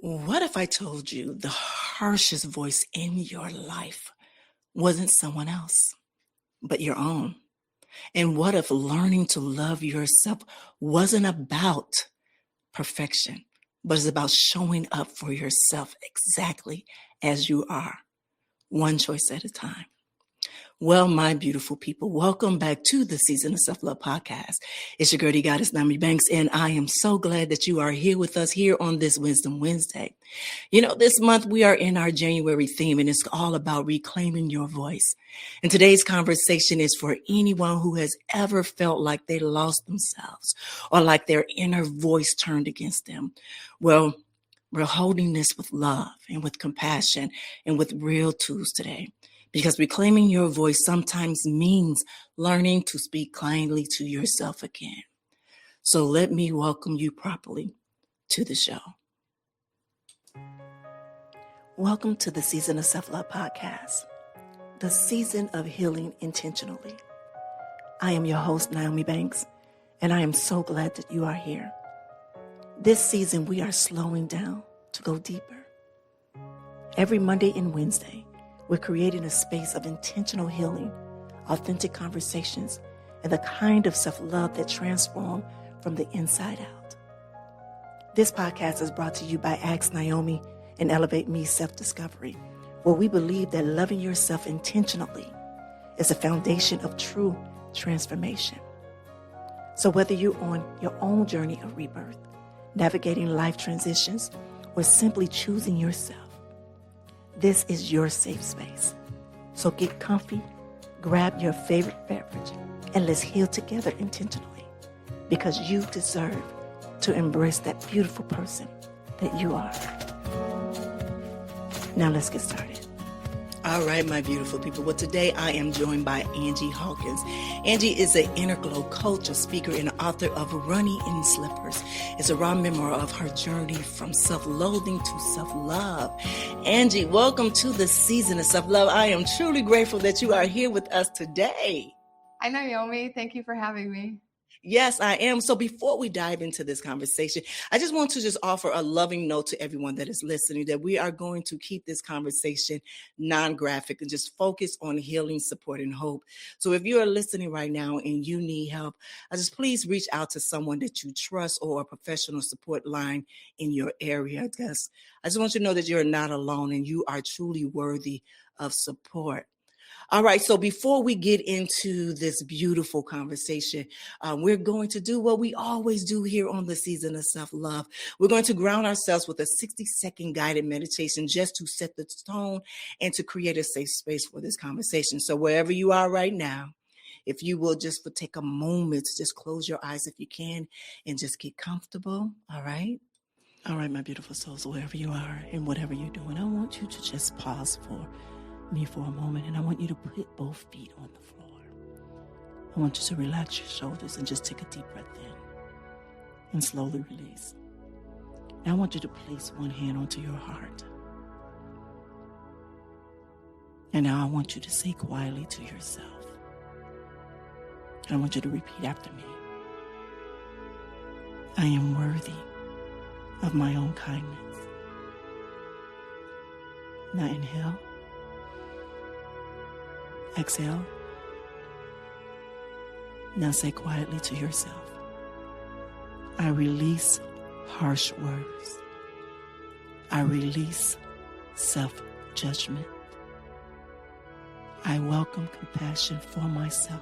What if I told you the harshest voice in your life wasn't someone else, but your own? And what if learning to love yourself wasn't about perfection, but it's about showing up for yourself exactly as you are, one choice at a time? Well, my beautiful people, welcome back to the Season of Self-Love podcast. It's your girl, goddess, Nyomi Banks, and I am so glad that you are here with us here on this Wisdom Wednesday. You know, this month we are in our January theme, and it's all about reclaiming your voice. And today's conversation is for anyone who has ever felt like they lost themselves or like their inner voice turned against them. Well, we're holding this with love and with compassion and with real tools today. Because reclaiming your voice sometimes means learning to speak kindly to yourself again. So let me welcome you properly to the show. Welcome to the Season of Self-Love podcast, the season of healing intentionally. I am your host, Nyomi Banks, and I am so glad that you are here. This season, we are slowing down to go deeper. Every Monday and Wednesday, we're creating a space of intentional healing, authentic conversations, and the kind of self-love that transforms from the inside out. This podcast is brought to you by Ask Nyomi and Elevate Me Self-Discovery, where we believe that loving yourself intentionally is a foundation of true transformation. So whether you're on your own journey of rebirth, navigating life transitions, or simply choosing yourself, this is your safe space. So get comfy, grab your favorite beverage, and let's heal together intentionally, because you deserve to embrace that beautiful person that you are. Now let's get started. All right, my beautiful people. Well, today I am joined by Angie Hawkins. Angie is an inner glow coach, a speaker, and author of Running in Slippers. It's a raw memoir of her journey from self-loathing to self-love. Angie, welcome to the Season of Self-Love. I am truly grateful that you are here with us today. Hi, Nyomi. Thank you for having me. Yes, I am. So before we dive into this conversation, I just want to just offer a loving note to everyone that is listening that we are going to keep this conversation non-graphic and just focus on healing, support, and hope. So if you are listening right now and you need help, I just please reach out to someone that you trust or a professional support line in your area. Because I just want you to know that you're not alone and you are truly worthy of support. All right, so before we get into this beautiful conversation, we're going to do what we always do here on the Season of Self-Love. We're going to ground ourselves with a 60-second guided meditation just to set the tone and to create a safe space for this conversation. So wherever you are right now, if you will just take a moment to just close your eyes if you can and just get comfortable, all right? All right, my beautiful souls, wherever you are and whatever you're doing, I want you to just pause for me for a moment, and I want you to put both feet on the floor. I want you to relax your shoulders and just take a deep breath in and slowly release. Now I want you to place one hand onto your heart. And now I want you to say quietly to yourself. I want you to repeat after me. I am worthy of my own kindness. Now inhale. Exhale. Now say quietly to yourself, I release harsh words. I release self-judgment. I welcome compassion for myself.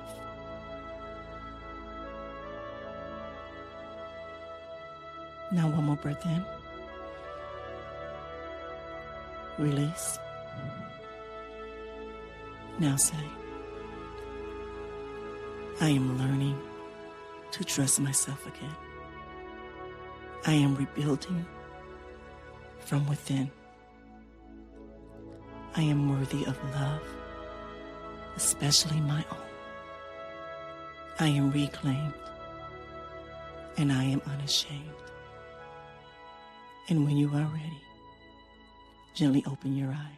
Now one more breath in. Release. Now say, I am learning to trust myself again. I am rebuilding from within. I am worthy of love, especially my own. I am reclaimed, and I am unashamed. And when you are ready, gently open your eyes.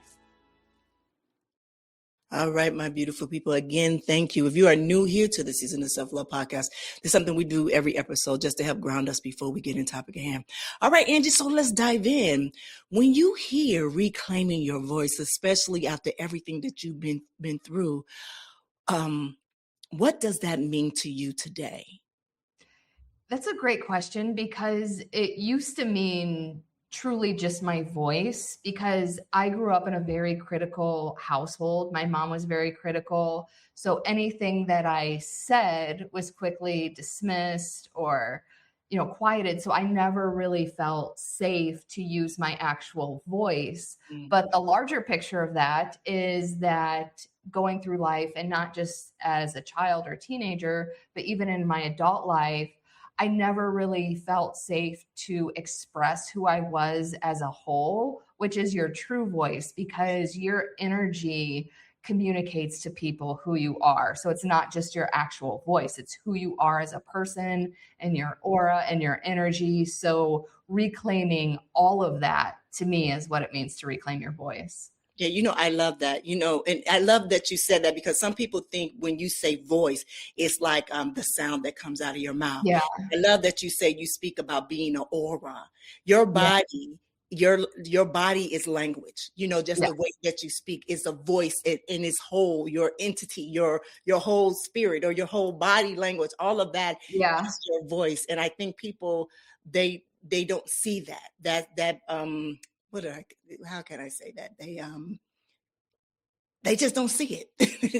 All right, my beautiful people. Again, thank you. If you are new here to the Season of Self-Love podcast, this is something we do every episode just to help ground us before we get in topic at hand. All right, Angie, so let's dive in. When you hear reclaiming your voice, especially after everything that you've been through, what does that mean to you today? That's a great question because it used to mean truly just my voice, because I grew up in a very critical household. My mom was very critical. So anything that I said was quickly dismissed or, quieted. So I never really felt safe to use my actual voice. But the larger picture of that is that going through life, and not just as a child or teenager, but even in my adult life, I never really felt safe to express who I was as a whole, which is your true voice, because your energy communicates to people who you are. So it's not just your actual voice, it's who you are as a person and your aura and your energy. So reclaiming all of that to me is what it means to reclaim your voice. Yeah, I love that, and I love that you said that, because some people think when you say voice, it's like the sound that comes out of your mouth. Yeah. I love that you speak about being an aura. Your Yeah. body, your body is language, just Yeah. the way that you speak is a voice in its whole, your entity, your whole spirit or your whole body language, all of that Yeah. is your voice. And I think people, they don't see that how can I say that? They just don't see it.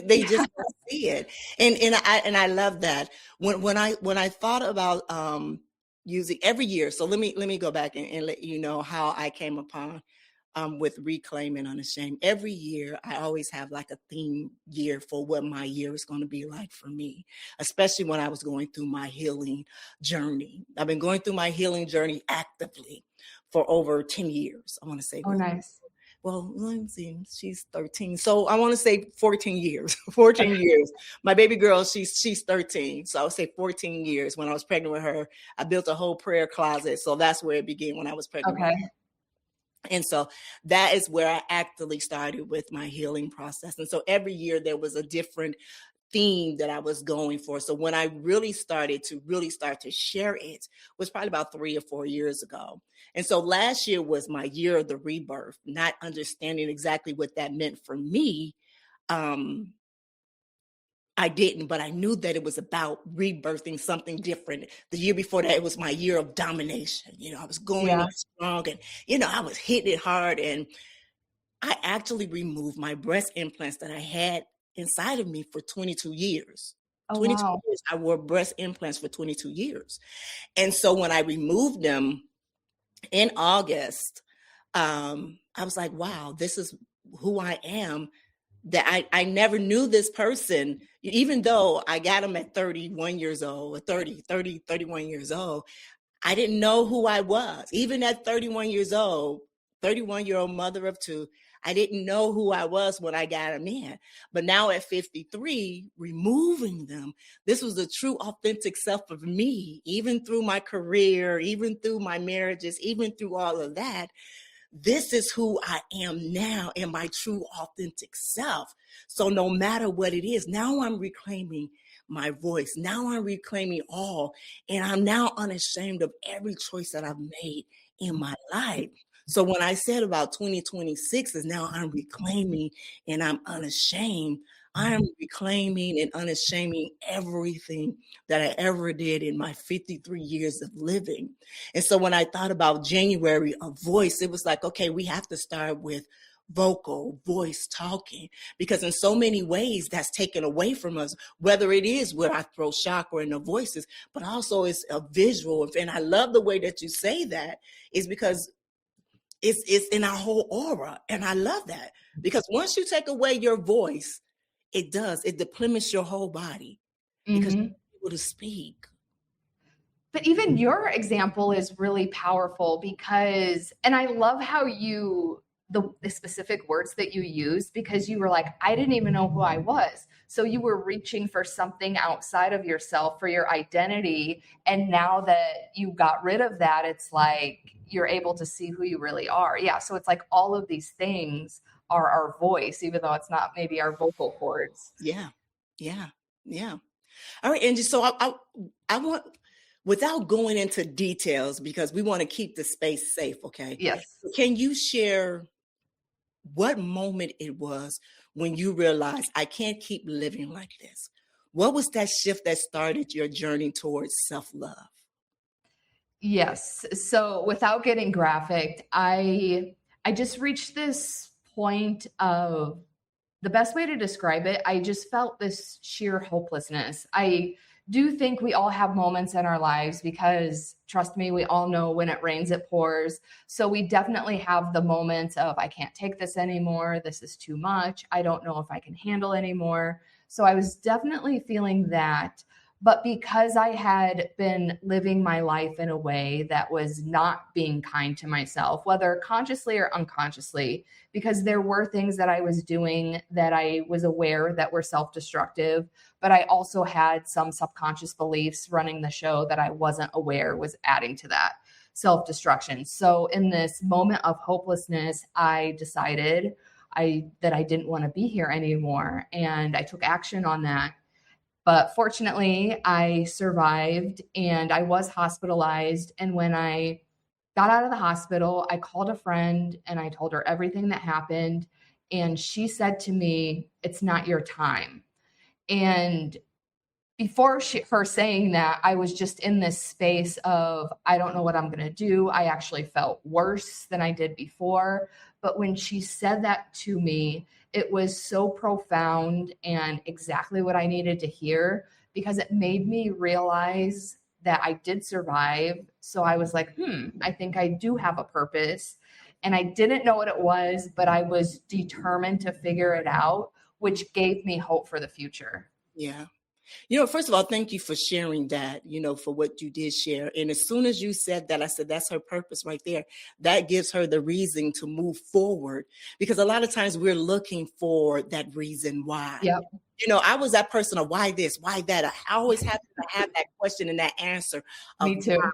They just don't see it. And I love that. When I thought about using every year, so let me go back and let you know how I came upon with Reclaim and Unashamed. Every year, I always have like a theme year for what my year is going to be like for me, especially when I was going through my healing journey. I've been going through my healing journey actively for over 10 years. I want to say, Oh, nice. well, let me see, she's 13. So I want to say 14 years, 14 years. My baby girl, she's 13. So I would say 14 years. When I was pregnant with her, I built a whole prayer closet. So that's where it began, when I was pregnant with her. And so that is where I actually started with my healing process. And so every year there was a different theme that I was going for. So when I really started to share it was probably about 3 or 4 years ago. And so last year was my year of the rebirth, not understanding exactly what that meant for me. I didn't, but I knew that it was about rebirthing something different. The year before that, it was my year of domination. I was going in strong, and, I was hitting it hard. And I actually removed my breast implants that I had inside of me for 22 years. Oh, 22 wow. years. I wore breast implants for 22 years. And so when I removed them in August, I was like, wow, this is who I am. That I never knew this person, even though I got him at 31 years old, or 31 years old. I didn't know who I was. Even at 31 years old, 31-year-old mother of 2, I didn't know who I was when I got him in. But now at 53, removing them, this was the true authentic self of me, even through my career, even through my marriages, even through all of that. This is who I am now in my true authentic self. So no matter what it is, now I'm reclaiming my voice. Now I'm reclaiming all. And I'm now unashamed of every choice that I've made in my life. So when I said about 2026 is now I'm reclaiming and I'm unashamed, I am reclaiming and unashaming everything that I ever did in my 53 years of living. And so when I thought about January, a voice, it was like, okay, we have to start with vocal voice talking, because in so many ways that's taken away from us, whether it is with our throat chakra and the voices, but also it's a visual. And I love the way that you say that, is because it's in our whole aura. And I love that, because once you take away your voice, it depletes your whole body, because you're able to speak. But even your example is really powerful because, and I love how the specific words that you used, because you were like, I didn't even know who I was. So you were reaching for something outside of yourself for your identity. And now that you got rid of that, it's like you're able to see who you really are. Yeah. So it's like all of these things are our voice, even though it's not maybe our vocal cords. Yeah. Yeah. Yeah. All right, Angie. So I want, without going into details, because we want to keep the space safe, okay? Yes. Can you share what moment it was when you realized I can't keep living like this? What was that shift that started your journey towards self-love? Yes. So without getting graphic, I just reached this point of, the best way to describe it, I just felt this sheer hopelessness. I do think we all have moments in our lives because, trust me, we all know when it rains, it pours. So we definitely have the moments of, I can't take this anymore. This is too much. I don't know if I can handle anymore. So I was definitely feeling that. But because I had been living my life in a way that was not being kind to myself, whether consciously or unconsciously, because there were things that I was doing that I was aware that were self-destructive, but I also had some subconscious beliefs running the show that I wasn't aware was adding to that self-destruction. So in this moment of hopelessness, I decided that I didn't want to be here anymore, and I took action on that. But fortunately, I survived and I was hospitalized. And when I got out of the hospital, I called a friend and I told her everything that happened. And she said to me, "It's not your time." And before her saying that, I was just in this space of, I don't know what I'm going to do. I actually felt worse than I did before. But when she said that to me, it was so profound and exactly what I needed to hear, because it made me realize that I did survive. So I was like, I think I do have a purpose. And I didn't know what it was, but I was determined to figure it out, which gave me hope for the future. Yeah. First of all, thank you for sharing that, for what you did share. And as soon as you said that, I said, that's her purpose right there. That gives her the reason to move forward, because a lot of times we're looking for that reason why. Yep. I was that person of why this, why that. I always have to have that question and that answer of Me too. why.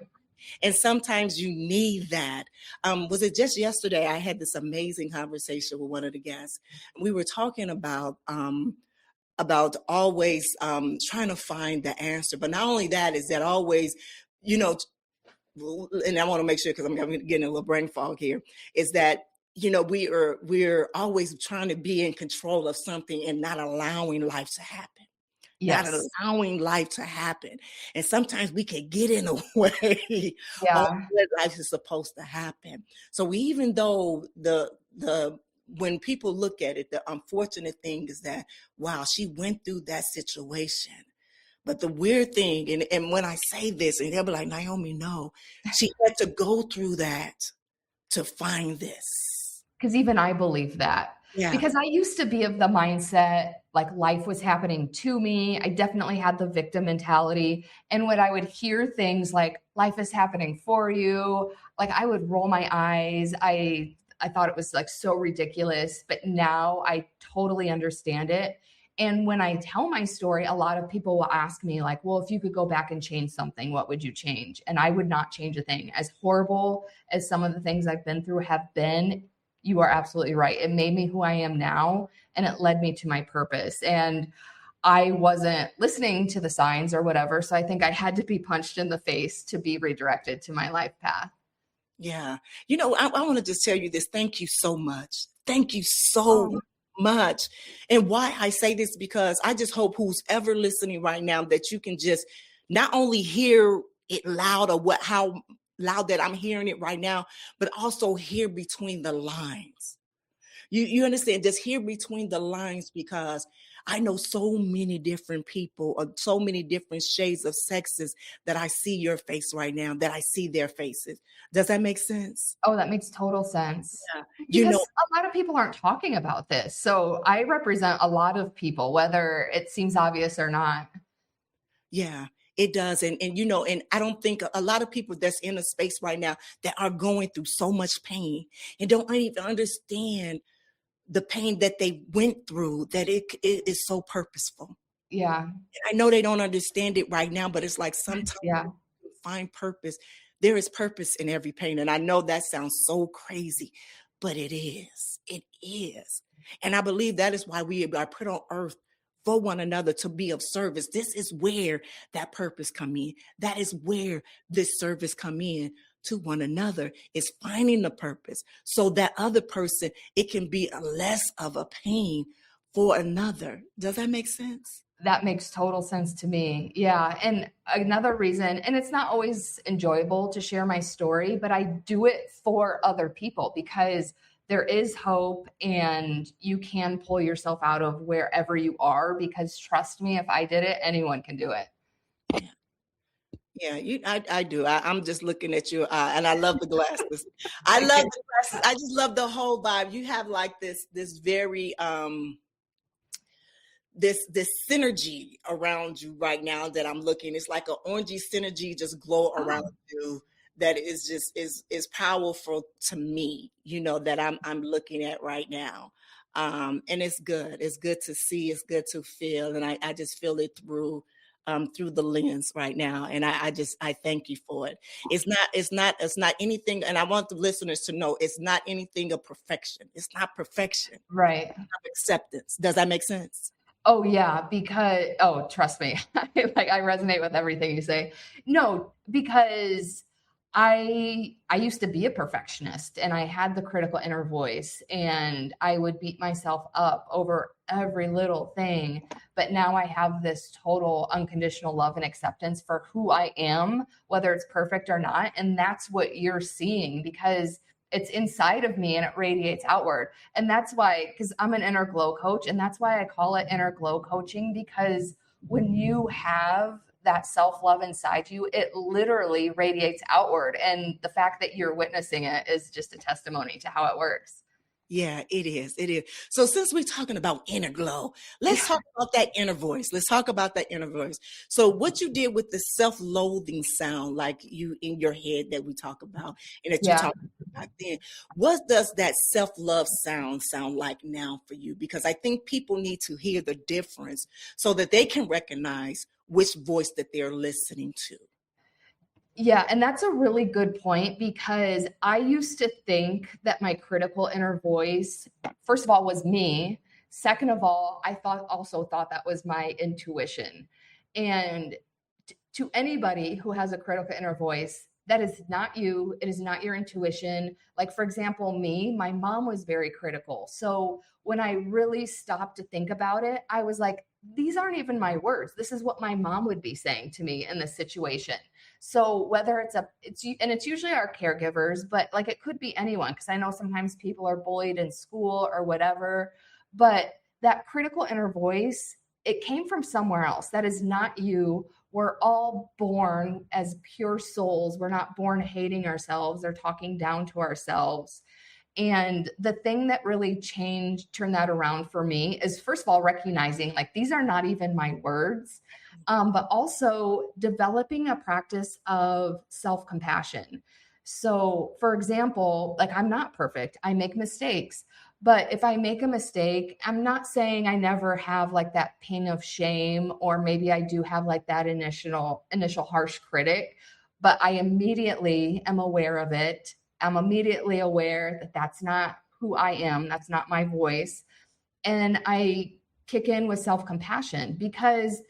And sometimes you need that. Was it just yesterday? I had this amazing conversation with one of the guests. We were talking about always trying to find the answer. But not only that, is that always, and I want to make sure, because I'm getting a little brain fog here, is that, we're always trying to be in control of something and not allowing life to happen. Yes. Not allowing life to happen. And sometimes we can get in the way Yeah. of what life is supposed to happen. So even though when people look at it, the unfortunate thing is that, wow, she went through that situation. But the weird thing, and when I say this, and they'll be like, Nyomi, no, she had to go through that to find this. Because even I believe that. Yeah. Because I used to be of the mindset, like life was happening to me. I definitely had the victim mentality. And when I would hear things like life is happening for you, like I would roll my eyes. I thought it was like so ridiculous, but now I totally understand it. And when I tell my story, a lot of people will ask me like, well, if you could go back and change something, what would you change? And I would not change a thing. As horrible as some of the things I've been through have been, you are absolutely right. It made me who I am now, and it led me to my purpose. And I wasn't listening to the signs or whatever. So I think I had to be punched in the face to be redirected to my life path. Yeah. I want to just tell you this. Thank you so much. Thank you so much. And why I say this, because I just hope who's ever listening right now that you can just not only hear it loud, or how loud that I'm hearing it right now, but also hear between the lines. You understand? Just hear between the lines, because I know so many different people, or so many different shades of sexes, that I see your face right now, that I see their faces. Does that make sense? Oh, that makes total sense. Yeah. Because a lot of people aren't talking about this. So I represent a lot of people, whether it seems obvious or not. Yeah, it does. And I don't think a lot of people that's in a space right now that are going through so much pain and don't even understand the pain that they went through, that it is so purposeful. Yeah. And I know they don't understand it right now, but it's like sometimes you find purpose. There is purpose in every pain. And I know that sounds so crazy, but it is. It is. And I believe that is why we are put on earth for one another, to be of service. This is where that purpose come in. That is where this service come in to one another, is finding the purpose so that other person, it can be less of a pain for another. Does that make sense? That makes total sense to me. Yeah. And another reason, and it's not always enjoyable to share my story, but I do it for other people because there is hope and you can pull yourself out of wherever you are, because trust me, if I did it, anyone can do it. Yeah, I do. I'm just looking at your eye, and I love the glasses. I love the glasses. I just love the whole vibe. You have like this very this synergy around you right now that I'm looking. It's like an orangey synergy just glow around you that is just is powerful to me, that I'm looking at right now. And it's good. It's good to see, it's good to feel. And I just feel it through the lens right now. And I thank you for it. It's not anything. And I want the listeners to know it's not anything of perfection. It's not perfection. Right. It's not acceptance. Does that make sense? Oh yeah, because, trust me, I resonate with everything you say. No, because I used to be a perfectionist and I had the critical inner voice and I would beat myself up over every little thing. But now I have this total unconditional love and acceptance for who I am, whether it's perfect or not. And that's what you're seeing, because it's inside of me and it radiates outward. And that's why, because I'm an inner glow coach, and that's why I call it inner glow coaching, because when you have that self-love inside you, it literally radiates outward. And the fact that you're witnessing it is just a testimony to how it works. Yeah, it is. It is. So since we're talking about inner glow, let's talk about that inner voice. Let's talk about that inner voice. So what you did with the self-loathing sound, like you in your head that we talk about and that you talked about then, what does that self-love sound like now for you? Because I think people need to hear the difference so that they can recognize which voice that they're listening to. Yeah, and that's a really good point, because I used to think that my critical inner voice, first of all, was me. Second of all, I also thought that was my intuition. And to anybody who has a critical inner voice, that is not you. It is not your intuition. Like, for example, my mom was very critical. So when I really stopped to think about it, I was like, these aren't even my words. This is what my mom would be saying to me in this situation. So whether it's usually our caregivers, but like it could be anyone, because I know sometimes people are bullied in school or whatever, but that critical inner voice, it came from somewhere else. That is not you. We're all born as pure souls. We're not born hating ourselves or talking down to ourselves. And the thing that really turned that around for me is, first of all, recognizing like these are not even my words, but also developing a practice of self-compassion. So, for example, like I'm not perfect. I make mistakes. But if I make a mistake, I'm not saying I never have like that pain of shame, or maybe I do have like that initial harsh critic, but I immediately am aware of it. I'm immediately aware that that's not who I am. That's not my voice. And I kick in with self-compassion, because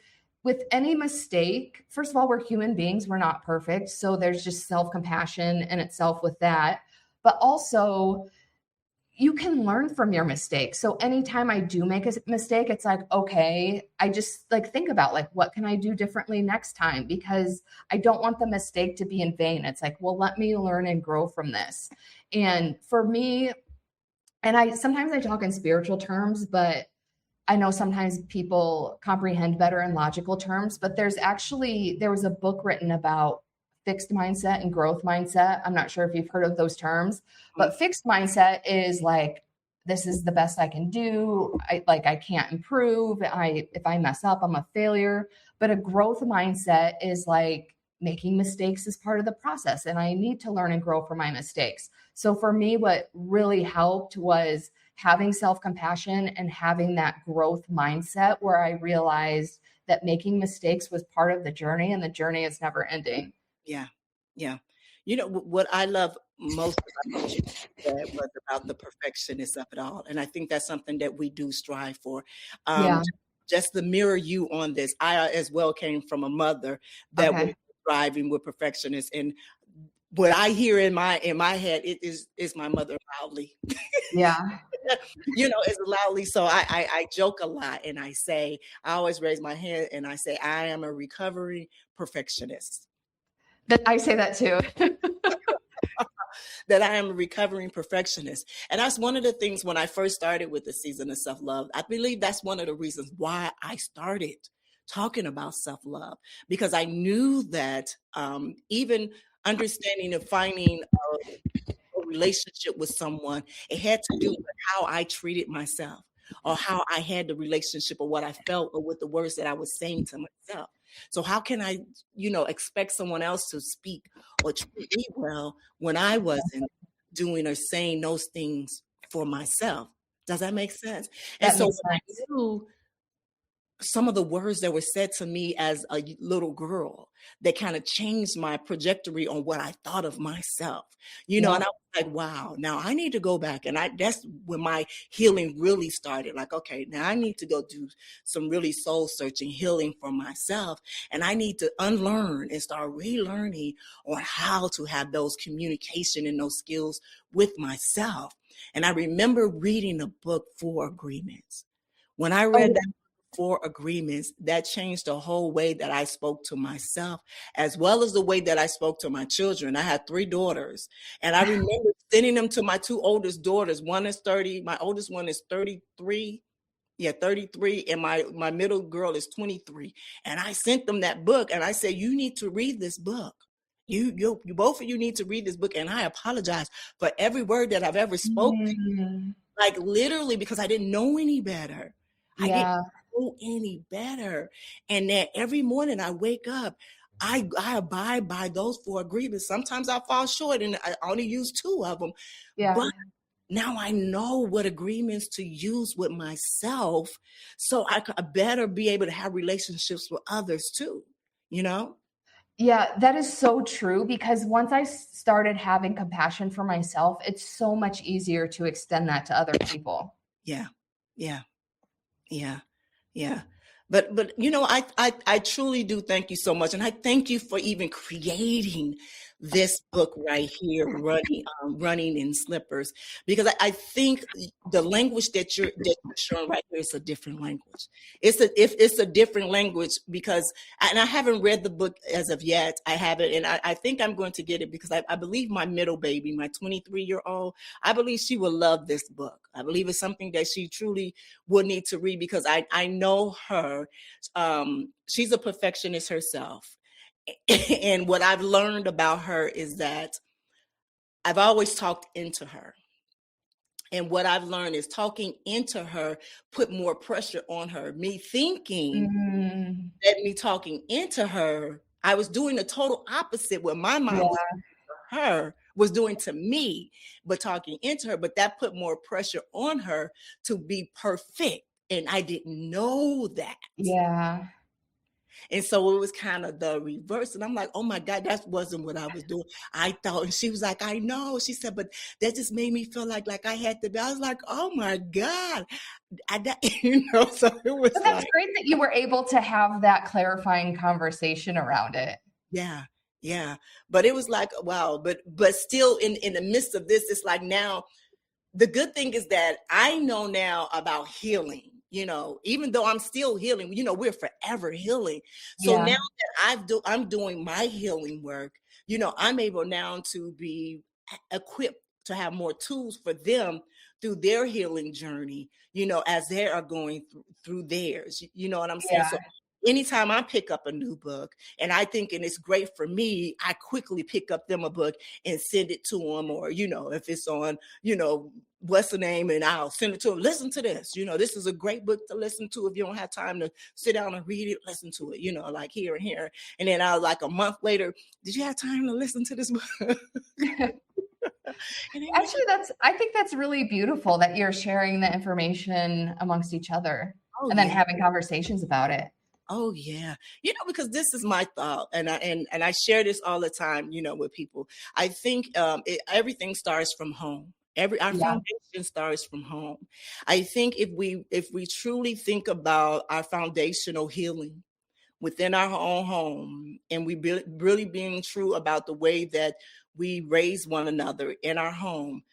with any mistake, first of all, we're human beings. We're not perfect. So there's just self-compassion in itself with that. But also, you can learn from your mistakes. So anytime I do make a mistake, it's like, okay, I just like think about like, what can I do differently next time? Because I don't want the mistake to be in vain. It's like, well, let me learn and grow from this. And for me, and sometimes I talk in spiritual terms, but I know sometimes people comprehend better in logical terms, but there was a book written about fixed mindset and growth mindset. I'm not sure if you've heard of those terms, but fixed mindset is like, this is the best I can do. I can't improve. If I mess up, I'm a failure. But a growth mindset is like, making mistakes is part of the process, and I need to learn and grow from my mistakes. So for me, what really helped was having self-compassion and having that growth mindset, where I realized that making mistakes was part of the journey, and the journey is never ending. Yeah. Yeah. You know, what I love most about what you said was about the perfectionist of it all. And I think that's something that we do strive for. Um, Yeah. just to mirror you on this, I as well came from a mother that was Okay. striving with perfectionists. And what I hear in my head, it is my mother loudly. Yeah. You know, it's loudly. So I joke a lot and I say, I always raise my hand and I say, I am a recovering perfectionist. I say that too. That I am a recovering perfectionist. And that's one of the things when I first started with the season of self-love. I believe that's one of the reasons why I started talking about self-love, because I knew that even understanding and finding a relationship with someone, it had to do with how I treated myself or how I had the relationship or what I felt or with the words that I was saying to myself. So how can I, expect someone else to speak or treat me well when I wasn't doing or saying those things for myself? Does that make sense? And That so makes when I sense. knew some of the words that were said to me as a little girl that kind of changed my trajectory on what I thought of myself, Yeah. and I was like, wow, now I need to go back. And that's when my healing really started. Like, okay, now I need to go do some really soul searching healing for myself. And I need to unlearn and start relearning on how to have those communication and those skills with myself. And I remember reading the book Four Agreements. When I Oh, read that Four Agreements, that changed the whole way that I spoke to myself, as well as the way that I spoke to my children. I had three daughters, and I remember sending them to my two oldest daughters. One is 30, my oldest one is 33. Yeah, 33, and my middle girl is 23. And I sent them that book, and I said, you need to read this book. You both of you need to read this book. And I apologize for every word that I've ever spoken, mm, like literally, because I didn't know any better. I didn't yeah. know any better. And that every morning I wake up, I abide by those four agreements. Sometimes I fall short and I only use two of them. Yeah. But now I know what agreements to use with myself so I could better be able to have relationships with others too, you know? Yeah, that is so true because once I started having compassion for myself, it's so much easier to extend that to other people. Yeah. Yeah. Yeah. Yeah. But I truly do thank you so much. And I thank you for even creating this book right here, running in slippers, because I think the language that you're showing right here is a different language. It's a different language because and I haven't read the book as of yet. I haven't, and I think I'm going to get it because I believe my middle baby, my 23-year-old, I believe she will love this book. I believe it's something that she truly will need to read because I know her. She's a perfectionist herself. And what I've learned about her is that I've always talked into her. And what I've learned is talking into her put more pressure on her. Me thinking Mm, that me talking into her, I was doing the total opposite what my mom was yeah, doing to her was doing to me, but talking into her. But that put more pressure on her to be perfect. And I didn't know that. yeah, And so it was kind of the reverse. And I'm like, oh my God, that wasn't what I was doing. I thought, and she was like, I know. She said, but that just made me feel like I had to be. I was like, oh my God. So it was but that's like, great that you were able to have that clarifying conversation around it. yeah, yeah. But it was like, wow. But still in the midst of this, it's like now the good thing is that I know now about healing, even though I'm still healing, we're forever healing. So now Yeah, that I'm doing my healing work, I'm able now to be equipped to have more tools for them through their healing journey, as they are going through theirs. You know what I'm saying? yeah, So anytime I pick up a new book and I think, and it's great for me, I quickly pick up them a book and send it to them, or, if it's on, what's the name, and I'll send it to them. Listen to this. This is a great book to listen to. If you don't have time to sit down and read it, listen to it, like here and here. And then I'll like a month later, did you have time to listen to this book? And actually, I think that's really beautiful that you're sharing the information amongst each other oh and then yeah. having conversations about it. Oh yeah. Because this is my thought, and I share this all the time, with people. I think everything starts from home. Our Yeah. foundation starts from home. I think if we truly think about our foundational healing within our own home, and we really being true about the way that we raise one another in our home,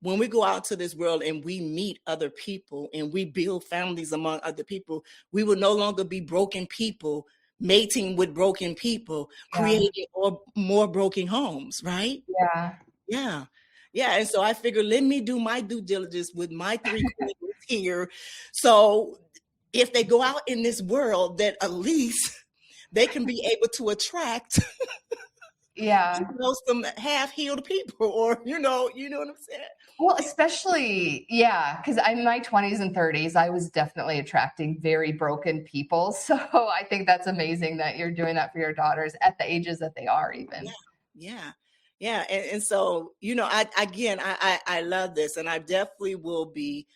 when we go out to this world and we meet other people and we build families among other people, we will no longer be broken people mating with broken people, Yeah. creating more broken homes, right? Yeah. Yeah. Yeah. And so I figured, let me do my due diligence with my three queens here. So if they go out in this world, that at least they can be able to attract Yeah. some half-healed people, or what I'm saying? Well, especially, yeah, because I'm in my 20s and 30s. I was definitely attracting very broken people. So I think that's amazing that you're doing that for your daughters at the ages that they are, even. Yeah. Yeah. And so, I love this, and I definitely will be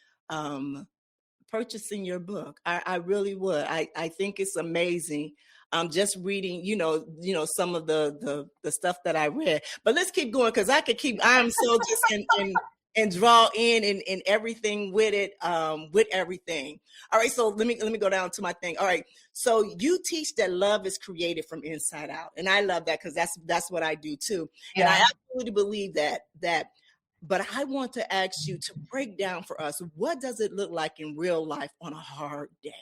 purchasing your book. I really would. I think it's amazing. Just reading, some of the stuff that I read. But let's keep going, because I'm so just and draw in and everything with it, with everything. All right, so let me go down to my thing. All right, so you teach that love is created from inside out, and I love that, because that's what I do too, and I Yeah. absolutely believe that. But I want to ask you to break down for us, what does it look like in real life on a hard day?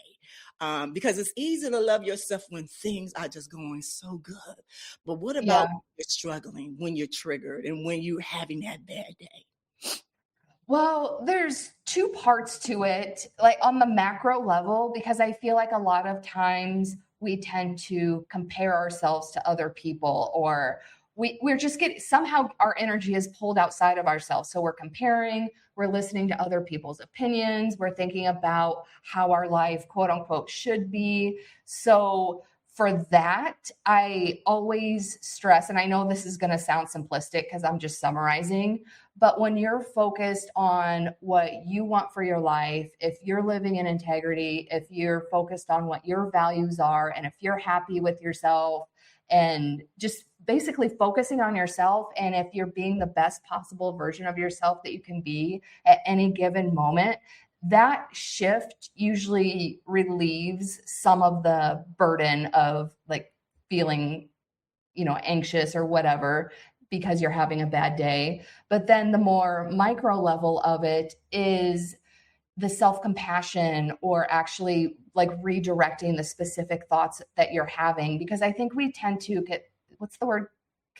Because it's easy to love yourself when things are just going so good. But what about Yeah. when you're struggling, when you're triggered, and when you're having that bad day? Well, there's two parts to it, like on the macro level, because I feel like a lot of times we tend to compare ourselves to other people, or we're just getting, somehow our energy is pulled outside of ourselves. So we're comparing, we're listening to other people's opinions, we're thinking about how our life, quote unquote, should be. So for that, I always stress, and I know this is going to sound simplistic because I'm just summarizing, but when you're focused on what you want for your life, if you're living in integrity, if you're focused on what your values are, and if you're happy with yourself, and just basically focusing on yourself, and if you're being the best possible version of yourself that you can be at any given moment, that shift usually relieves some of the burden of like feeling, anxious or whatever because you're having a bad day. But then the more micro level of it is the self-compassion, or actually like redirecting the specific thoughts that you're having, because I think we tend to get, what's the word,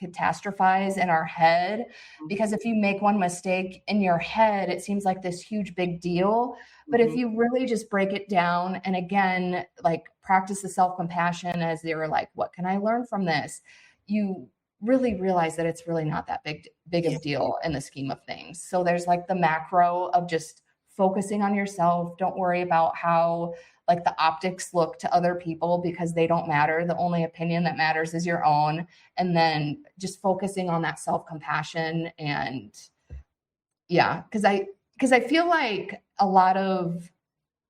catastrophize in our head, because if you make one mistake in your head, it seems like this huge big deal. But if Mhm. you really just break it down, and again, like practice the self-compassion, as they were like, what can I learn from this, you really realize that it's really not that big Yeah. of deal in the scheme of things. So there's like the macro of just focusing on yourself. Don't worry about how like the optics look to other people, because they don't matter. The only opinion that matters is your own. And then just focusing on that self-compassion. And yeah, because I feel like a lot of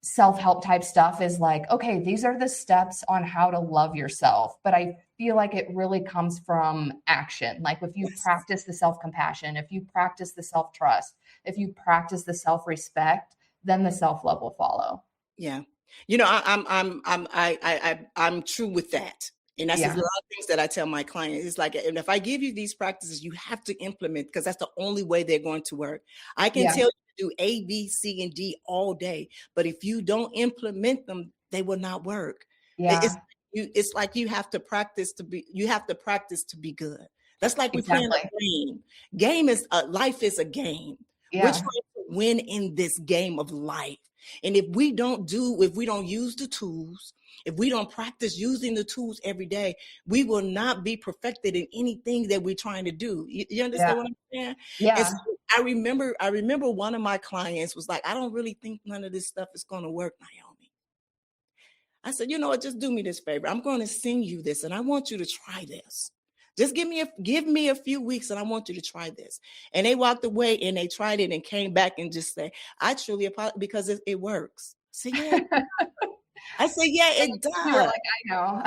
self-help type stuff is like, okay, these are the steps on how to love yourself. But I feel like it really comes from action. Like if you Yes. practice the self-compassion, if you practice the self-trust, if you practice the self-respect, then the self-love will follow. Yeah. I'm true with that. And that's a lot Yeah. of things that I tell my clients. It's like, and if I give you these practices, you have to implement, because that's the only way they're going to work. I can Yeah. tell you to do A, B, C, and D all day, but if you don't implement them, they will not work. It's Yeah. it's like you have to practice to be good. That's like we playing Exactly. a game. Game is life is a game. We're trying Yeah. to win in this game of life. And if we don't use the tools, if we don't practice using the tools every day, we will not be perfected in anything that we're trying to do. You Yeah. understand what I'm saying? And Yeah. so I remember one of my clients was like, I don't really think none of this stuff is going to work, Nyomi. I said, you know what, just do me this favor. I'm going to send you this, and I want you to try this. Just give me a few weeks, and I want you to try this. And they walked away and they tried it and came back and just say, I truly apologize, because it works. So yeah. I say, yeah, it You were does. like, I know.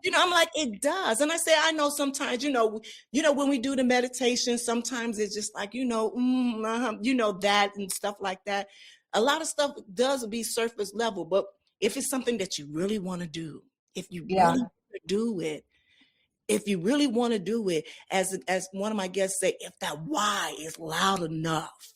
Yeah. I'm like, it does. And I say, I know sometimes, when we do the meditation, sometimes it's just like, that and stuff like that. A lot of stuff does be surface level, but if it's something that you really want to do, if you Yeah. really want to do it, if you really want to do it, as one of my guests say, if that why is loud enough,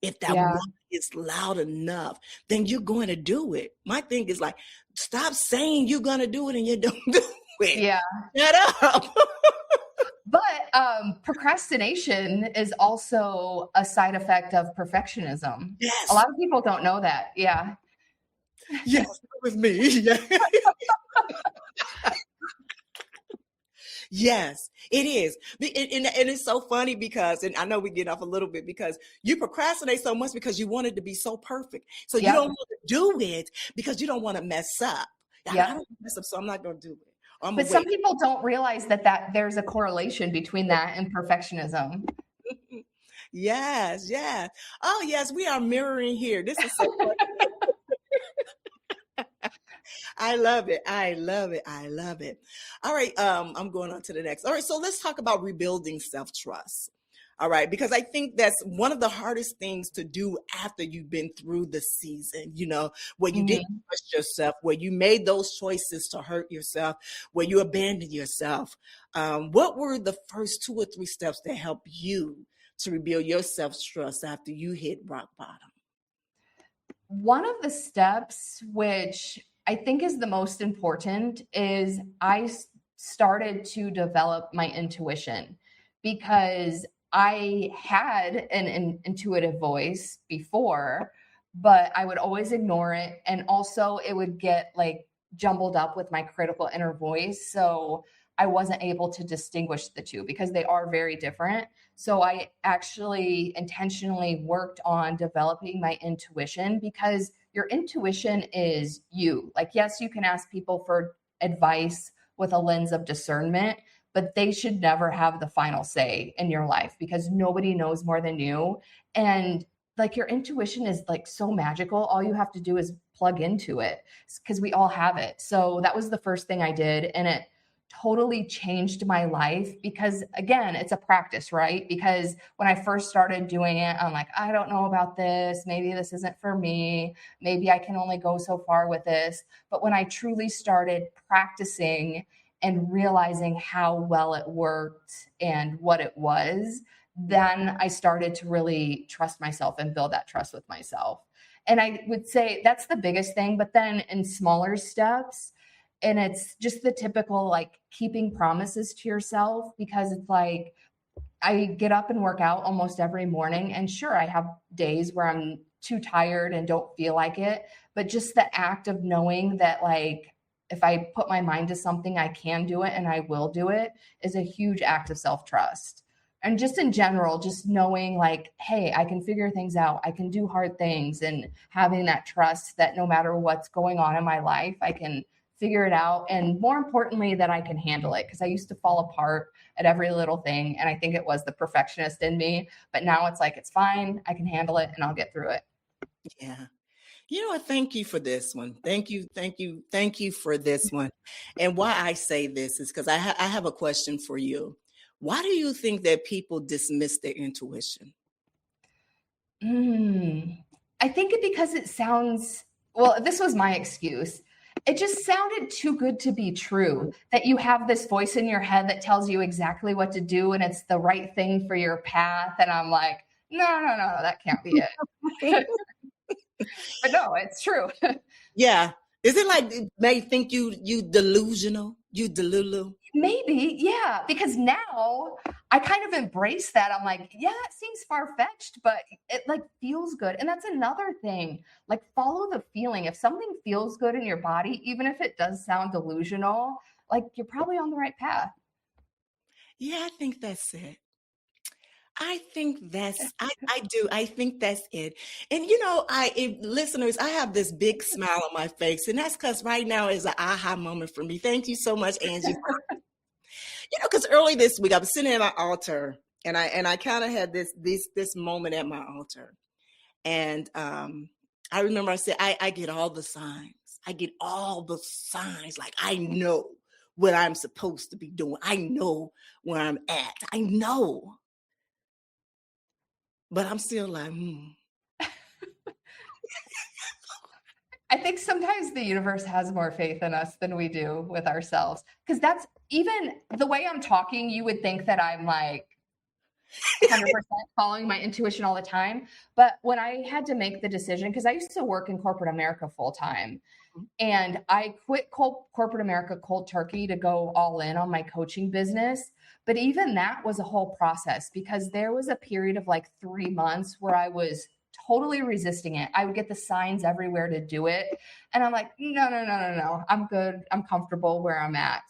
if that Yeah. why is loud enough, then you're going to do it. My thing is like, stop saying you're going to do it and you don't do it. Yeah. Shut up. But procrastination is also a side effect of perfectionism. A Yes. lot of people don't know that. Yeah. Yes. With me. Yeah. Yes, it is. And it's so funny because, and I know we get off a little bit because you procrastinate so much because you want it to be so perfect. So you Yep. don't want to do it because you don't want to mess up. I Yep. don't want to mess up, so I'm not going to do it. I'm But gonna some wait. people don't realize that there's a correlation between that and perfectionism. Yes, yes. Oh, yes, we are mirroring here. This is so funny. I love it. I love it. I love it. All right. I'm going on to the next. All right. So let's talk about rebuilding self-trust. All right. Because I think that's one of the hardest things to do after you've been through the season, where you didn't trust yourself, where you made those choices to hurt yourself, where you abandoned yourself. What were the first 2 or 3 steps that helped you to rebuild your self-trust after you hit rock bottom? One of the steps, which I think is the most important, is I started to develop my intuition, because I had an intuitive voice before, but I would always ignore it. And also it would get like jumbled up with my critical inner voice. So I wasn't able to distinguish the two because they are very different. So I actually intentionally worked on developing my intuition, because your intuition is you. Like, yes, you can ask people for advice with a lens of discernment, but they should never have the final say in your life, because nobody knows more than you. And like, your intuition is like so magical. All you have to do is plug into it, because we all have it. So that was the first thing I did. And it totally changed my life, because again, it's a practice, right? Because when I first started doing it, I'm like, I don't know about this. Maybe this isn't for me. Maybe I can only go so far with this. But when I truly started practicing and realizing how well it worked and what it was, then I started to really trust myself and build that trust with myself. And I would say that's the biggest thing. But then in smaller steps, and it's just the typical like keeping promises to yourself, because it's like I get up and work out almost every morning. And sure, I have days where I'm too tired and don't feel like it. But just the act of knowing that, like, if I put my mind to something, I can do it and I will do it, is a huge act of self-trust. And just in general, just knowing like, hey, I can figure things out. I can do hard things, and having that trust that no matter what's going on in my life, I can figure it out. And more importantly, that I can handle it, because I used to fall apart at every little thing. And I think it was the perfectionist in me. But now it's like, it's fine. I can handle it and I'll get through it. Yeah. You know what? Thank you for this one. Thank you. Thank you. Thank you for this one. And why I say this is because I have a question for you. Why do you think that people dismiss their intuition? I think it because it sounds, well, this was my excuse. It just sounded too good to be true, that you have this voice in your head that tells you exactly what to do and it's the right thing for your path. And I'm like, no, that can't be it. But no, it's true. Yeah. Is it like they think you delusional? You delulu? Maybe, yeah, because now I kind of embrace that. I'm like, yeah, it seems far-fetched, but it like feels good. And that's another thing. Like, follow the feeling. If something feels good in your body, even if it does sound delusional, like, you're probably on the right path. Yeah, I think that's it. I do. I think that's it. And listeners, I have this big smile on my face, and that's because right now is an aha moment for me. Thank you so much, Angie. Because early this week I was sitting at my altar, and I kind of had this moment at my altar, and I remember I said, I get all the signs. I get all the signs. Like, I know what I'm supposed to be doing. I know where I'm at. I know. But I'm still like, I think sometimes the universe has more faith in us than we do with ourselves. Because that's even the way I'm talking, you would think that I'm like 100% following my intuition all the time. But when I had to make the decision, because I used to work in corporate America full time, and I quit corporate America cold turkey to go all in on my coaching business. But even that was a whole process, because there was a period of like 3 months where I was totally resisting it. I would get the signs everywhere to do it. And I'm like, no. I'm good. I'm comfortable where I'm at.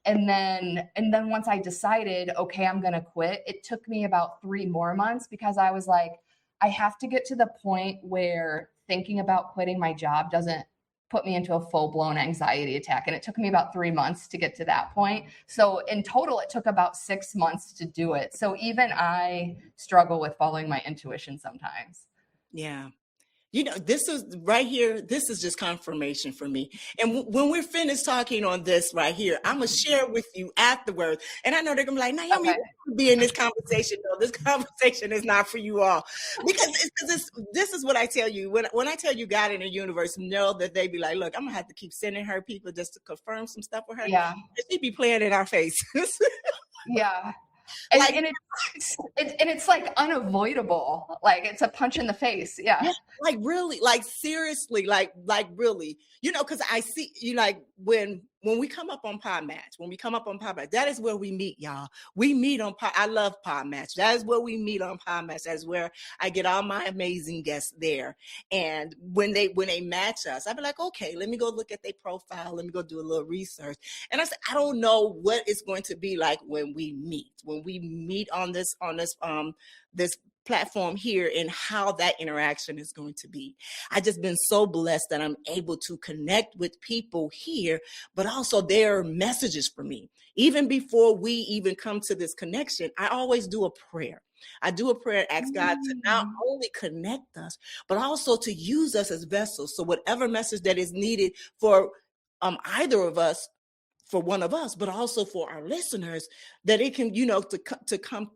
And then once I decided, okay, I'm going to quit, it took me about 3 more months, because I was like, I have to get to the point where thinking about quitting my job doesn't put me into a full-blown anxiety attack. And it took me about 3 months to get to that point. So in total, it took about 6 months to do it. So even I struggle with following my intuition sometimes. yeah. This is right here. This is just confirmation for me. And when we're finished talking on this right here, I'm going to share with you afterwards. And I know they're going to be like, Nyomi, Okay. you be in this conversation. No, this conversation is not for you all. Because this is what I tell you. When I tell you God in the universe, know that they be like, look, I'm going to have to keep sending her people just to confirm some stuff with her. Yeah. She be playing in our faces. Yeah. And, Like- and it's like unavoidable. Like it's a punch in the face. Yeah. Like really, like seriously, like really, because I see like when we come up on Pod Match, that is where we meet, y'all. We meet on I love Pod Match. That is where we meet on Pod Match. That's where I get all my amazing guests there. And when they match us, I be like, okay, let me go look at their profile. Let me go do a little research. And I said, I don't know what it's going to be like when we meet on this platform here, and how that interaction is going to be. I just been so blessed that I'm able to connect with people here, but also their messages for me. Even before we even come to this connection, I always do a prayer. I do a prayer, ask God to not only connect us, but also to use us as vessels. So whatever message that is needed for either of us, for one of us, but also for our listeners, that it can, to come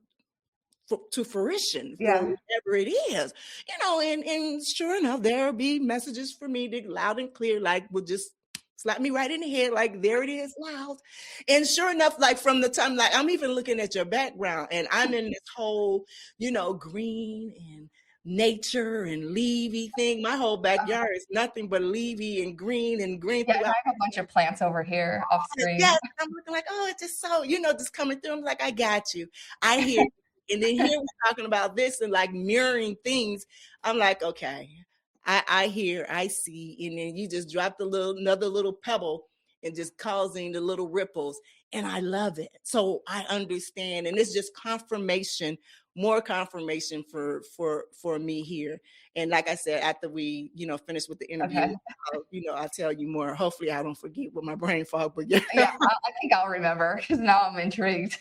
to fruition for whatever it is, and sure enough, there'll be messages for me that loud and clear, like will just slap me right in the head, like there it is, loud. And sure enough, like from the time, like I'm even looking at your background, and I'm in this whole, green and nature and leafy thing. My whole backyard is nothing but leafy and green. Yeah, I have a bunch of plants over here off screen. Yeah, I'm looking like, oh, it's just so, just coming through. I'm like, I got you. I hear. And then here we're talking about this and like mirroring things. I'm like, okay, I hear, I see. And then you just dropped another little pebble and just causing the little ripples. And I love it. So I understand. And it's just confirmation, more confirmation for me here. And like I said, after we, finish with the interview, okay, I'll tell you more. Hopefully I don't forget with my brain fog, but yeah. Yeah, I think I'll remember, because now I'm intrigued.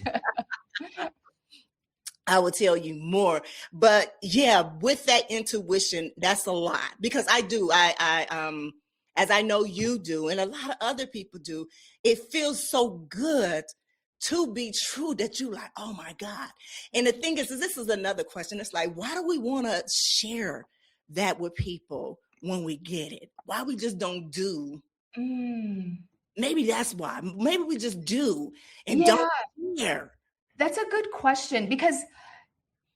I will tell you more. But yeah, with that intuition, that's a lot, because I do. I as I know you do, and a lot of other people do, it feels so good to be true that you like, oh my God. And the thing is this is another question. It's like, why do we want to share that with people when we get it? Why we just don't do? Maybe that's why. Maybe we just do and don't share. That's a good question, because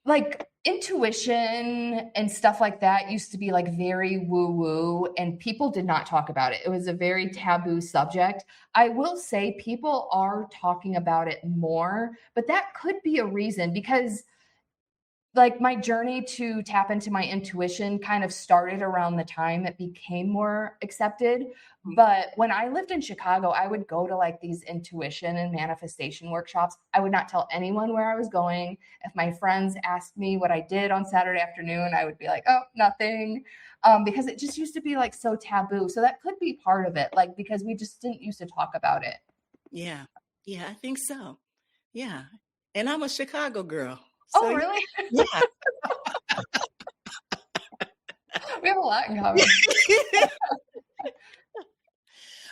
like intuition and stuff like that used to be like very woo-woo, and people did not talk about it. It was a very taboo subject. I will say people are talking about it more, but that could be a reason, because like my journey to tap into my intuition kind of started around the time it became more accepted. But when I lived in Chicago, I would go to like these intuition and manifestation workshops. I would not tell anyone where I was going. If my friends asked me what I did on Saturday afternoon, I would be like, oh, nothing. Because it just used to be like so taboo. So that could be part of it, like because we just didn't used to talk about it. Yeah. Yeah, I think so. Yeah. And I'm a Chicago girl. So, oh, really? Yeah. We have a lot in common.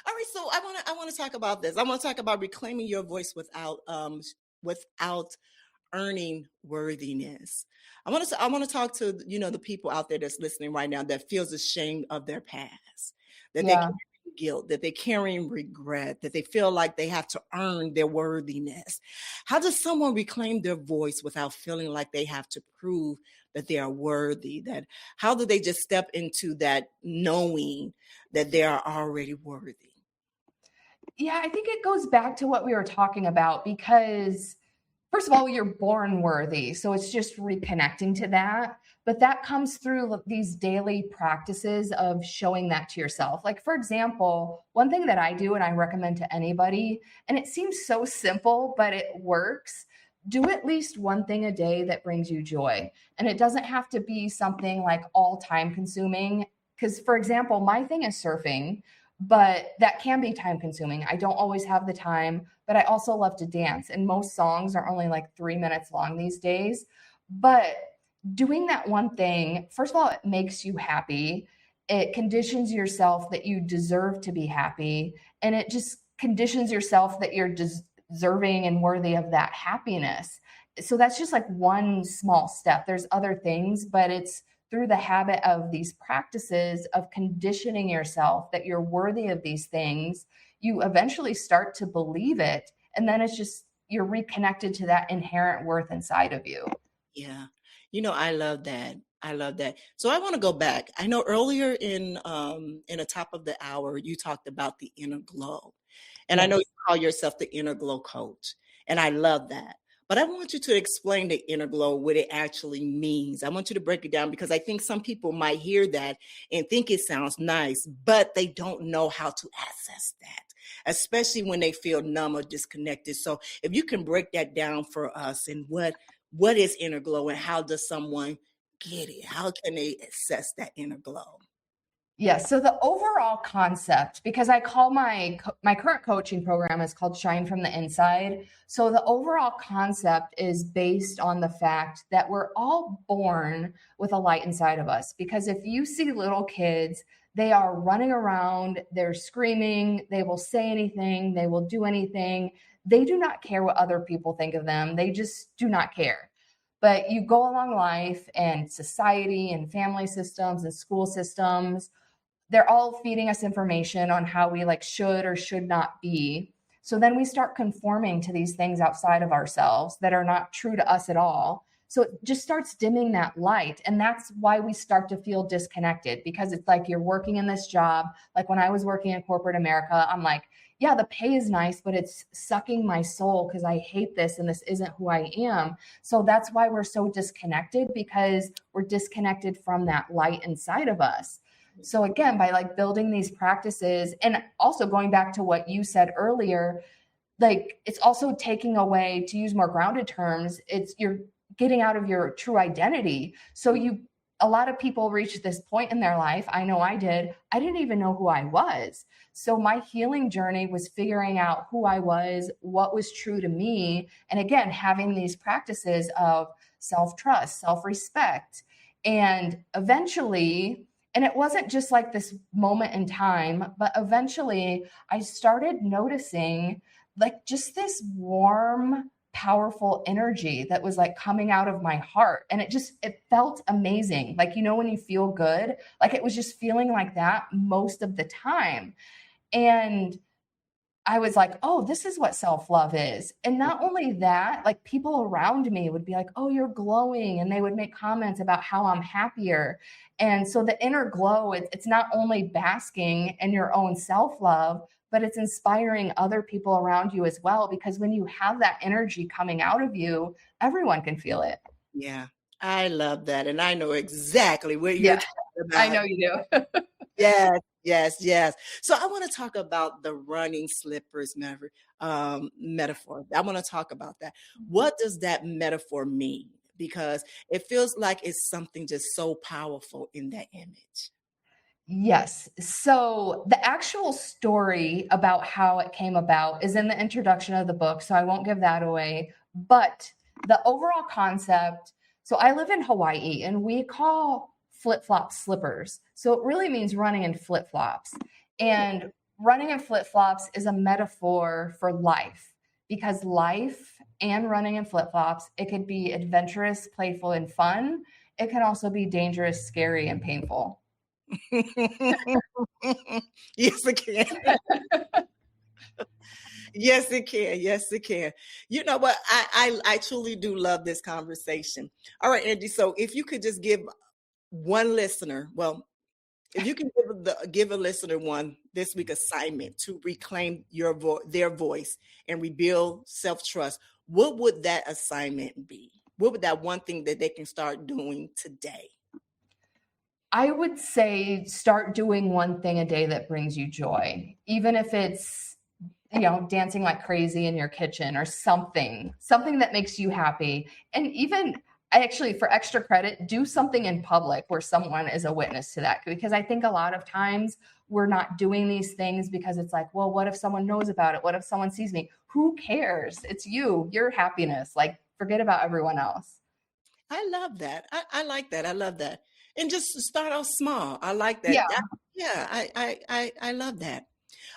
All right, so I want to talk about this. I want to talk about reclaiming your voice without earning worthiness. I want to talk to the people out there that's listening right now that feels ashamed of their past, that they Yeah. carry guilt, that they're carrying regret, that they feel like they have to earn their worthiness. How does someone reclaim their voice without feeling like they have to prove that they are worthy? That how do they just step into that knowing that they are already worthy? Yeah, I think it goes back to what we were talking about because, first of all, you're born worthy. So it's just reconnecting to that. But that comes through these daily practices of showing that to yourself. Like, for example, one thing that I do and I recommend to anybody, and it seems so simple, but it works. Do at least one thing a day that brings you joy. And it doesn't have to be something like all time consuming. Because, for example, my thing is surfing, but that can be time consuming. I don't always have the time, but I also love to dance. And most songs are only like 3 minutes long these days. But doing that one thing, first of all, it makes you happy. It conditions yourself that you deserve to be happy. And it just conditions yourself that you're deserving and worthy of that happiness. So that's just like one small step. There's other things, but it's through the habit of these practices of conditioning yourself that you're worthy of these things, you eventually start to believe it. And then it's just, you're reconnected to that inherent worth inside of you. Yeah. I love that. I love that. So I want to go back. I know earlier in the top of the hour, you talked about the inner glow. And I know you Yes. call yourself the inner glow coach. And I love that. But I want you to explain the inner glow, what it actually means. I want you to break it down because I think some people might hear that and think it sounds nice, but they don't know how to access that, especially when they feel numb or disconnected. So if you can break that down for us and what is inner glow and how does someone get it? How can they access that inner glow? Yes. So the overall concept, because I call my current coaching program is called Shine from the Inside. So the overall concept is based on the fact that we're all born with a light inside of us. Because if you see little kids, they are running around, they're screaming, they will say anything, they will do anything. They do not care what other people think of them. They just do not care. But you go along life and society and family systems and school systems, they're all feeding us information on how we like should or should not be. So then we start conforming to these things outside of ourselves that are not true to us at all. So it just starts dimming that light. And that's why we start to feel disconnected, because it's like you're working in this job. Like when I was working in corporate America, I'm like, yeah, the pay is nice, but it's sucking my soul because I hate this and this isn't who I am. So that's why we're so disconnected, because we're disconnected from that light inside of us. So again, by like building these practices and also going back to what you said earlier, like it's also taking away, to use more grounded terms, it's you're getting out of your true identity. So a lot of people reach this point in their life. I know I did. I didn't even know who I was. So my healing journey was figuring out who I was, what was true to me. And again, having these practices of self-trust, self-respect, and eventually, and it wasn't just like this moment in time, but eventually I started noticing like just this warm, powerful energy that was like coming out of my heart. And it felt amazing. Like, when you feel good, like it was just feeling like that most of the time. And I was like, oh, this is what self-love is. And not only that, like people around me would be like, oh, you're glowing. And they would make comments about how I'm happier. And so the inner glow, it's not only basking in your own self-love, but it's inspiring other people around you as well. Because when you have that energy coming out of you, everyone can feel it. Yeah, I love that. And I know exactly what you're Yeah, talking I about. know you do. Yes, yes, yes. So I want to talk about the running slippers metaphor. I want to talk about that. What does that metaphor mean? Because it feels like it's something just so powerful in that image. Yes. So the actual story about how it came about is in the introduction of the book, so I won't give that away. But the overall concept, so I live in Hawaii and we call flip-flop slippers. So it really means running in flip-flops. And running in flip-flops is a metaphor for life, because life and running in flip-flops, it could be adventurous, playful, and fun. It can also be dangerous, scary, and painful. Yes, it can. Yes, it can. Yes, it can. You know what? I truly do love this conversation. All right, Angie. So if you could just give one listener, well, if you can give a listener one this week assignment to reclaim their voice and rebuild self-trust, what would that assignment be? What would that one thing that they can start doing today? I would say start doing one thing a day that brings you joy, even if it's, dancing like crazy in your kitchen or something that makes you happy. And even actually, for extra credit, do something in public where someone is a witness to that. Because I think a lot of times we're not doing these things because it's like, well, what if someone knows about it? What if someone sees me? Who cares? It's you, your happiness. Like, forget about everyone else. I love that. I like that. I love that. And just start off small. I like that. Yeah. I love that.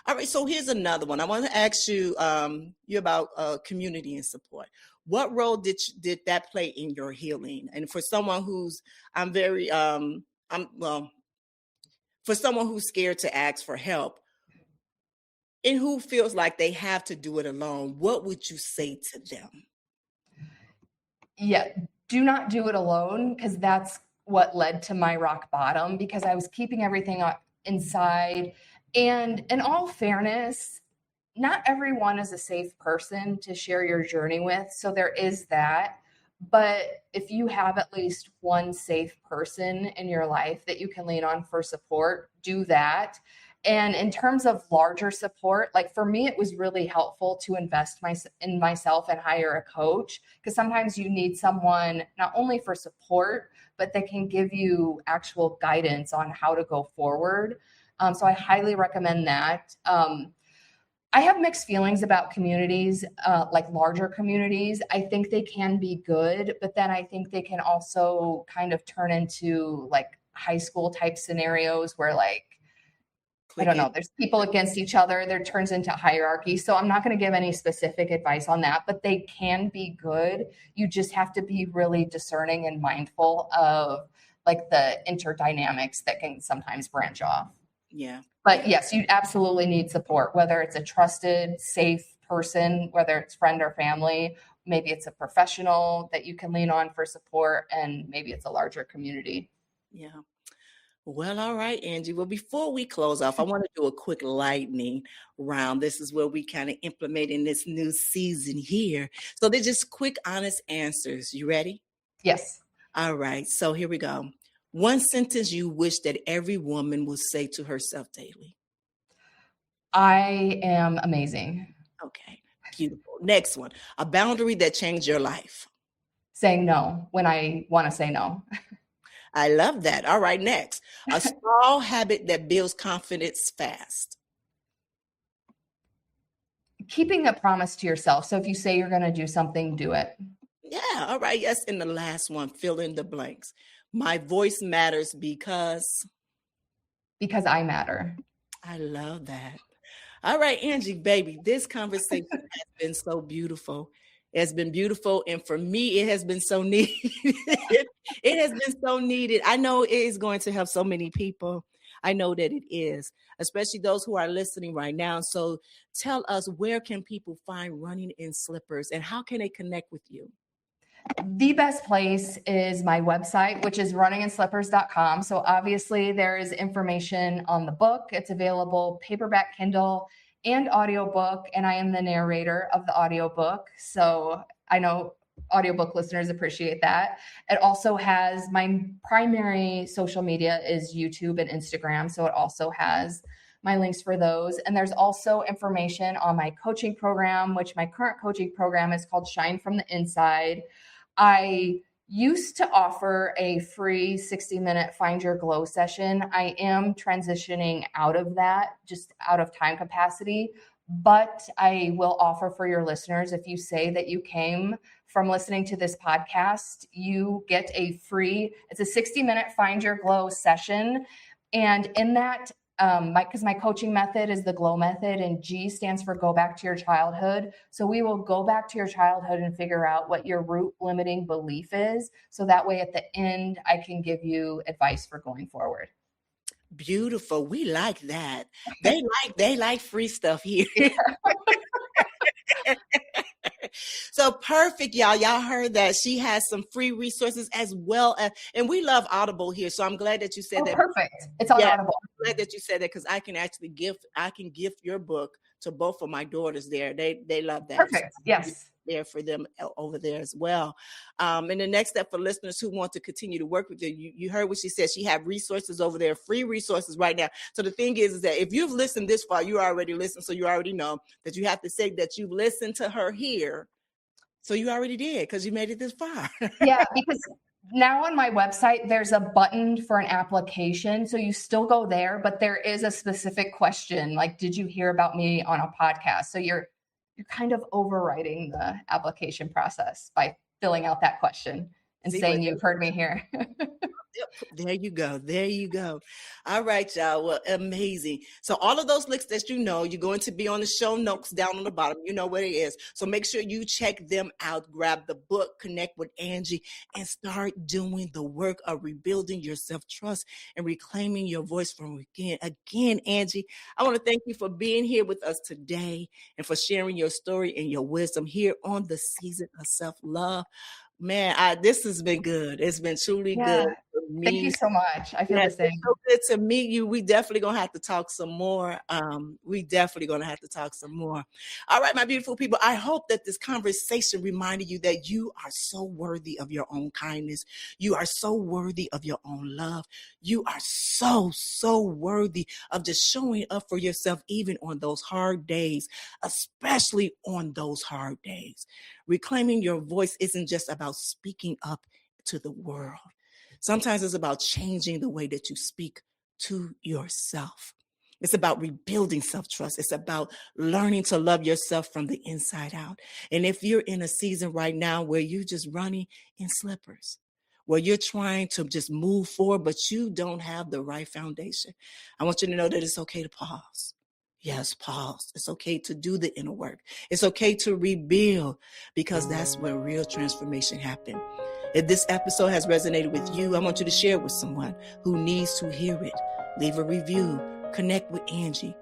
All right. So here's another one. I want to ask you about community and support. What role did that play in your healing? And for someone who's, for someone who's scared to ask for help and who feels like they have to do it alone, what would you say to them? Yeah. Do not do it alone, because that's what led to my rock bottom, because I was keeping everything inside. And in all fairness, not everyone is a safe person to share your journey with. So there is that. But if you have at least one safe person in your life that you can lean on for support, do that. And in terms of larger support, like for me, it was really helpful to invest in myself and hire a coach, because sometimes you need someone not only for support, but that can give you actual guidance on how to go forward. So I highly recommend that. I have mixed feelings about communities, like larger communities. I think they can be good, but then I think they can also kind of turn into like high school type scenarios where, like, I don't know, there's people against each other. There turns into hierarchy. So I'm not going to give any specific advice on that, but they can be good. You just have to be really discerning and mindful of like the interdynamics that can sometimes branch off. Yeah. But yes, you absolutely need support, whether it's a trusted, safe person, whether it's friend or family. Maybe it's a professional that you can lean on for support, and maybe it's a larger community. Yeah. Well, all right, Angie. Well, before we close off, I want to do a quick lightning round. This is where we kind of implement in this new season here. So they're just quick, honest answers. You ready? Yes. All right. So here we go. One sentence you wish that every woman would say to herself daily. I am amazing. Okay. Beautiful. Next one. A boundary that changed your life. Saying no when I want to say no. I love that. All right. Next. A small habit that builds confidence fast. Keeping a promise to yourself. So if you say you're going to do something, do it. Yeah. All right. Yes. And the last one, fill in the blanks. My voice matters because I matter. I love that. All right, Angie, baby, this conversation has been so beautiful. It's been beautiful. And for me, it has been so needed. It has been so needed. I know it is going to help so many people. I know that it is, especially those who are listening right now. So tell us, where can people find Running in Slippers and how can they connect with you? The best place is my website, which is runninginslippers.com. So obviously there is information on the book. It's available paperback, Kindle, and audiobook. And I am the narrator of the audiobook. So I know audiobook listeners appreciate that. It also has my primary social media is YouTube and Instagram. So it also has my links for those. And there's also information on my coaching program, which my current coaching program is called Shine from the Inside. I used to offer a free 60-minute Find Your Glow session. I am transitioning out of that, just out of time capacity. But I will offer for your listeners, if you say that you came from listening to this podcast, you get a free, it's a 60-minute Find Your Glow session. And in that, because my coaching method is the GLOW method, and G stands for go back to your childhood. So we will go back to your childhood and figure out what your root limiting belief is. So that way at the end, I can give you advice for going forward. Beautiful. We like that. They like free stuff here. So perfect, y'all. Y'all heard that she has some free resources as well as, and we love Audible here. So I'm glad that you said that. Perfect. It's on Audible. I'm glad that you said that, because I can actually gift your book to both of my daughters there. They love that. Perfect. So yes. There for them over there as well. And the next step for listeners who want to continue to work with you heard what she said. She have resources over there, free resources right now. So the thing is that if you've listened this far, you already listened. So you already know that you have to say that you've listened to her here. So you already did, because you made it this far. Yeah, because now on my website, there's a button for an application. So you still go there, but there is a specific question, like, did you hear about me on a podcast? So you're kind of overriding the application process by filling out that question and saying you've heard me here. There you go. There you go. All right, y'all. Well, amazing. So all of those links that you're going to be on the show notes down on the bottom. You know where it is. So make sure you check them out. Grab the book, connect with Angie, and start doing the work of rebuilding your self-trust and reclaiming your voice from within. Again, Angie, I want to thank you for being here with us today and for sharing your story and your wisdom here on the Season of Self-Love. Man, this has been good. It's been truly good for me. Thank you so much. I feel the same. It's so good to meet you. We definitely gonna have to talk some more. All right, my beautiful people. I hope that this conversation reminded you that you are so worthy of your own kindness. You are so worthy of your own love. You are so worthy of just showing up for yourself, even on those hard days, especially on those hard days. Reclaiming your voice isn't just about speaking up to the world. Sometimes it's about changing the way that you speak to yourself. It's about rebuilding self-trust. It's about learning to love yourself from the inside out. And if you're in a season right now where you're just running in slippers, where you're trying to just move forward, but you don't have the right foundation, I want you to know that it's okay to pause. Yes, pause. It's okay to do the inner work. It's okay to rebuild, because that's where real transformation happens. If this episode has resonated with you, I want you to share it with someone who needs to hear it. Leave a review, connect with Angie,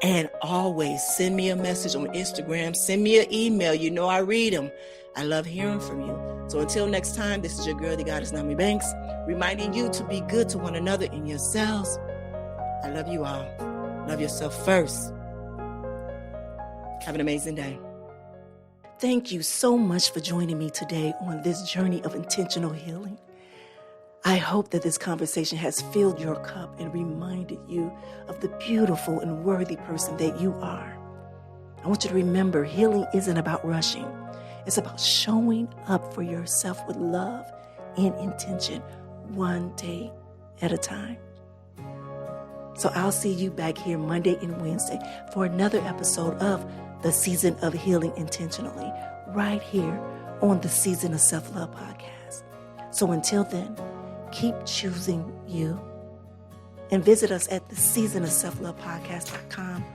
and always send me a message on Instagram. Send me an email. You know I read them. I love hearing from you. So until next time, this is your girl, the goddess Nyomi Banks, reminding you to be good to one another and yourselves. I love you all. Love yourself first. Have an amazing day. Thank you so much for joining me today on this journey of intentional healing. I hope that this conversation has filled your cup and reminded you of the beautiful and worthy person that you are. I want you to remember, healing isn't about rushing. It's about showing up for yourself with love and intention, one day at a time. So I'll see you back here Monday and Wednesday for another episode of the Season of Healing Intentionally, right here on the Season of Self-Love podcast. So until then, keep choosing you. And visit us at the seasonofselflovepodcast.com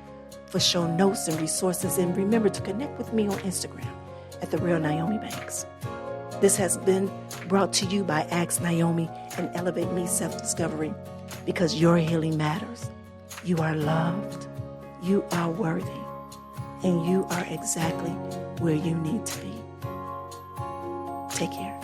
for show notes and resources. And remember to connect with me on Instagram at The Real Nyomi Banks. This has been brought to you by Ask Nyomi and Elevate Me Self-Discovery, because your healing matters. You are loved, you are worthy, and you are exactly where you need to be. Take care.